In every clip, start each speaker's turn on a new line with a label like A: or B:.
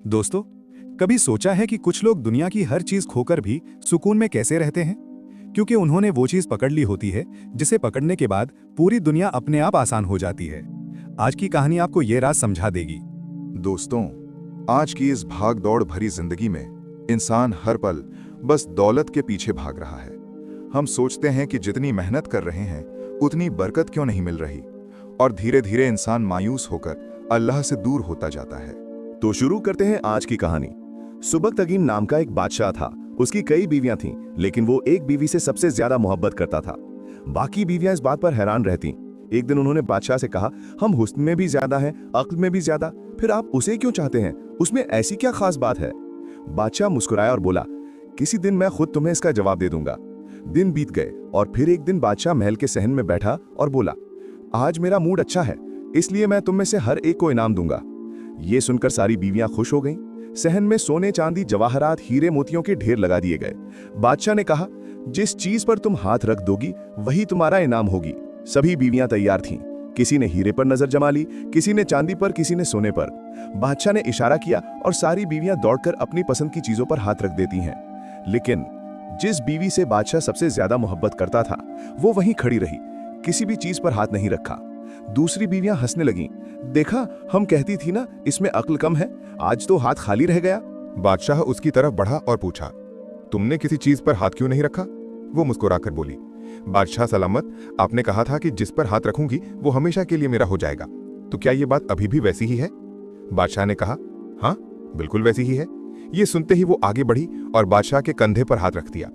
A: दोस्तों, कभी सोचा है कि कुछ लोग दुनिया की हर चीज खोकर भी सुकून में कैसे रहते हैं? क्योंकि उन्होंने वो चीज पकड़ ली होती है जिसे पकड़ने के बाद पूरी दुनिया अपने आप आसान हो जाती है। आज की कहानी आपको ये राज समझा देगी।
B: दोस्तों, आज की इस भाग दौड़ भरी जिंदगी में इंसान हर पल बस दौलत के पीछे भाग रहा है। हम सोचते हैं कि जितनी मेहनत कर रहे हैं उतनी बरकत क्यों नहीं मिल रही, और धीरे धीरे इंसान मायूस होकर अल्लाह से दूर होता जाता है।
C: तो शुरू करते हैं आज की कहानी। सुबकतगीन नाम का एक बादशाह था। उसकी कई बीवियां थीं, लेकिन वो एक बीवी से सबसे ज्यादा मोहब्बत करता था। बाकी बीवियां इस बात पर हैरान रहतीं। एक दिन उन्होंने बादशाह से कहा, हम हुस्न में भी ज्यादा हैं, अक्ल में भी ज्यादा, फिर आप उसे क्यों चाहते हैं? उसमें ऐसी क्या खास बात है? बादशाह मुस्कुराया और बोला, किसी दिन मैं खुद तुम्हें इसका जवाब दे दूंगा। दिन बीत गए और फिर एक दिन बादशाह महल के सहन में बैठा और बोला, आज मेरा मूड अच्छा है, इसलिए मैं तुम में से हर एक को इनाम दूंगा। ये सुनकर सारी बीवियां खुश हो गईं। सहन में सोने, चांदी, जवाहरात, हीरे मोतियों के ढेर लगा दिए गए। बादशाह ने कहा, जिस चीज पर तुम हाथ रख दोगी वही तुम्हारा इनाम होगी। सभी बीवियां तैयार थीं। किसी ने हीरे पर नजर जमा ली, किसी ने चांदी पर, किसी ने सोने पर। बादशाह ने इशारा किया और सारी बीवियां दौड़कर अपनी पसंद की चीजों पर हाथ रख देती हैं। लेकिन जिस बीवी से बादशाह सबसे ज्यादा मोहब्बत करता था वो वहीं खड़ी रही, किसी भी चीज पर हाथ नहीं रखा। दूसरी बीवियां हंसने लगीं। देखा, हम कहती थी ना इसमें अक्ल कम है, आज तो हाथ खाली रह गया।
B: बादशाह उसकी तरफ बढ़ा और पूछा, तुमने किसी चीज पर हाथ क्यों नहीं रखा? वो मुस्कुराकर बोली, बादशाह सलामत, आपने कहा था कि जिस पर हाथ रखूंगी वो हमेशा के लिए मेरा हो जाएगा। तो क्या ये बात अभी भी वैसी ही है? बादशाह ने कहा, हाँ, बिल्कुल वैसी ही है। ये सुनते ही वो आगे बढ़ी और बादशाह के कंधे पर हाथ रख दिया।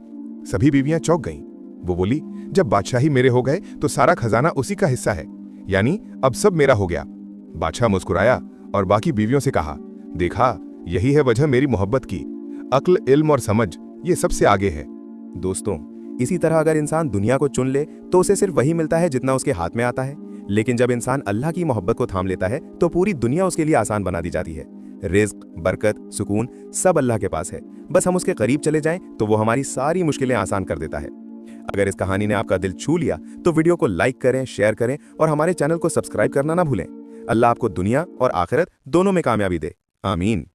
B: सभी बीवियां चौंक गईं। वो बोली, जब बादशाही मेरे हो गए तो सारा खजाना उसी का हिस्सा है, यानी अब सब मेरा हो गया। बादशाह मुस्कुराया और बाकी बीवियों से कहा, देखा, यही है वजह मेरी मोहब्बत की। अक्ल, इल्म और समझ ये सबसे आगे है।
D: दोस्तों, इसी तरह अगर इंसान दुनिया को चुन ले तो उसे सिर्फ वही मिलता है जितना उसके हाथ में आता है। लेकिन जब इंसान अल्लाह की मोहब्बत को थाम लेता है तो पूरी दुनिया उसके लिए आसान बना दी जाती है। रिज्क, बरकत, सुकून सब अल्लाह के पास है। बस हम उसके करीब चले जाएं तो वो हमारी सारी मुश्किलें आसान कर देता है। अगर इस कहानी ने आपका दिल छू लिया तो वीडियो को लाइक करें, शेयर करें और हमारे चैनल को सब्सक्राइब करना ना भूलें। अल्लाह आपको दुनिया और आखिरत दोनों में कामयाबी दे। आमीन।